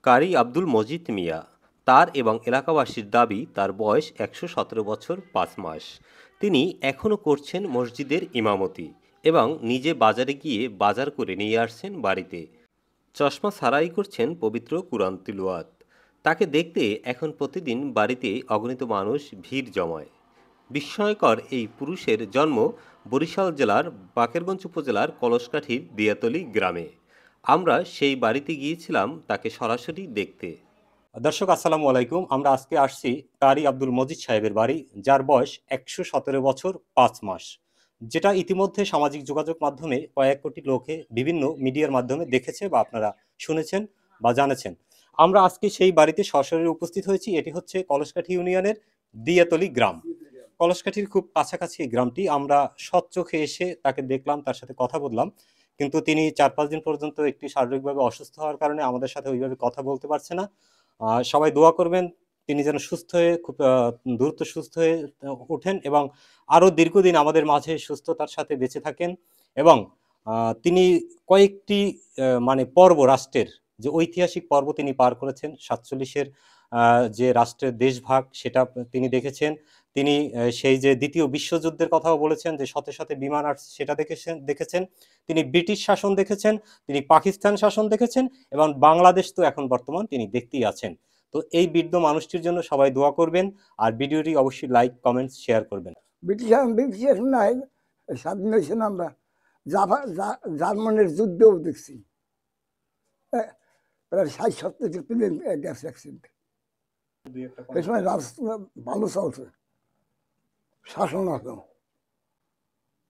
কারি আব্দুল মজিদ মিয়া। তার এবং এলাকাবাসীর দাবি তার বয়স ১১৭ বছর ৫ মাস। তিনি এখনও করছেন মসজিদের ইমামতি এবং নিজে বাজারে গিয়ে বাজার করে নিয়ে আসছেন বাড়িতে। চশমা ছাড়াই করছেন পবিত্র কুরআন তিলাওয়াত। তাকে দেখতে এখন প্রতিদিন বাড়িতে অগণিত মানুষ ভিড় জমায়। বিস্ময়কর এই পুরুষের জন্ম বরিশাল জেলার বাকেরগঞ্জ উপজেলার কলসকাঠির দিয়াতলী গ্রামে। আমরা সেই বাড়িতে গিয়েছিলাম তাকে সরাসরি দেখতে। দর্শক আসসালামু আলাইকুম। আমরা আজকে আসছি কারি আব্দুল মজিদ সাহেবের বাড়ি, যার বয়স ১১৭ বছর ৫ মাস, যেটা ইতিমধ্যে সামাজিক যোগাযোগ মাধ্যমে কয়েক কোটি লোকে বিভিন্ন মিডিয়ার মাধ্যমে দেখেছে বা আপনারা শুনেছেন বা জানেছেন। আমরা আজকে সেই বাড়িতে সরাসরি উপস্থিত হয়েছি। এটি হচ্ছে কলসকাঠি ইউনিয়নের দিয়াতলী গ্রাম। কলসকাঠির খুব কাছাকাছি এই গ্রামটি। আমরা সৎচোখে এসে তাকে দেখলাম, তার সাথে কথা বললাম, কিন্তু তিনি ৪-৫ দিন পর্যন্ত একটি শারীরিকভাবে অসুস্থ হওয়ার কারণে আমাদের সাথে ওইভাবে কথা বলতে পারছে না। সবাই দোয়া করবেন তিনি যেন সুস্থ হয়ে খুব দ্রুত সুস্থ হয়ে ওঠেন এবং আরও দীর্ঘদিন আমাদের মাঝে সুস্থতার সাথে বেঁচে থাকেন। এবং তিনি কয়েকটি মানে পর্ব, রাষ্ট্রের যে ঐতিহাসিক পর্ব তিনি পার করেছেন। ৪৭-এর যে রাষ্ট্রের দেশভাগ সেটা তিনি দেখেছেন। তিনি সেই যে দ্বিতীয় বিশ্বযুদ্ধের কথাও বলেছেন, যে শত শত বিমান আসছে সেটা দেখেছেন। তিনি ব্রিটিশ শাসন দেখেছেন, তিনি পাকিস্তান শাসন দেখেছেন এবং বাংলাদেশ তো এখন বর্তমান তিনি দেখতেই আছেন। তো এই বৃদ্ধ মানুষটির জন্য সবাই দোয়া করবেন আর ভিডিওটি অবশ্যই লাইক, কমেন্টস, শেয়ার করবেন। ব্রিটিশ নাই, স্বাধীন হয়েছেন আমরা জার্মানির যুদ্ধও দেখছি, প্রায় ৬০-৭০ প্লেন গ্যাস অ্যাক্সিডেন্ট। এই সময় রাস্তা ভালো চলছে, শাসন আছে,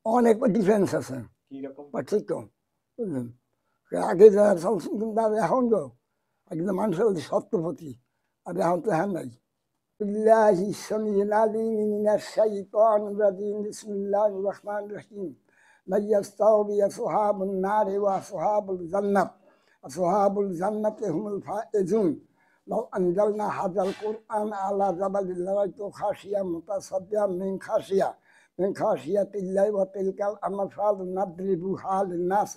অনেক ডিফেন্স আছে, ঠিক তো বুঝলেন। আগে যারা চলছে কিন্তু এখন তো আগে মানুষের সত্যপতি, আর এখন তো হ্যাঁ নাই। بالله السميع العليم من الشيطان الرجيم بسم الله الرحمن الرحيم من يستوي أصحاب النار وأصحاب الجنة أصحاب الجنة هم الفائزون لو أنزلنا هذا القرآن على جبل لرأيته خاشعا متصدعا من خشية الله وتلك الأمثال نضربها للناس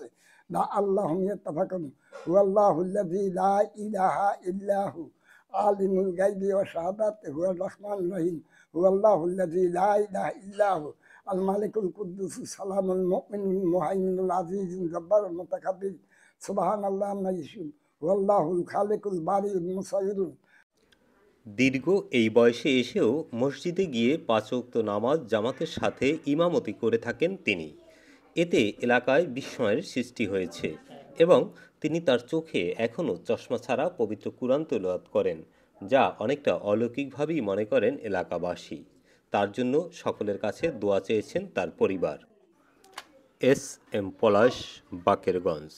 لعلهم يتفكرون هو الله الذي لا إله إلا هو عالم الغيب والشهادة هو الرحمن الرحيم هو الله الذي لا إله إلا هو الملك القدوس السلام المؤمن المهيمن العزيز الجبار المتكبر سبحان الله ما يشركون هو الله الخالق البارئ المصور। দীর্ঘ এই বয়সে এসেও মসজিদে গিয়ে ৫ ওয়াক্ত নামাজ জামাতের সাথে ইমামতি করে থাকেন তিনি। এতে এলাকায় বিস্ময়ের সৃষ্টি হয়েছে এবং তিনি তার চোখে এখনও চশমা ছাড়া পবিত্র কুরআন তিলাওয়াত করেন, যা অনেকটা অলৌকিকভাবেই মনে করেন এলাকাবাসী। তার জন্য সকলের কাছে দোয়া চেয়েছেন তার পরিবার। এস এম পলাশ, বাকেরগঞ্জ।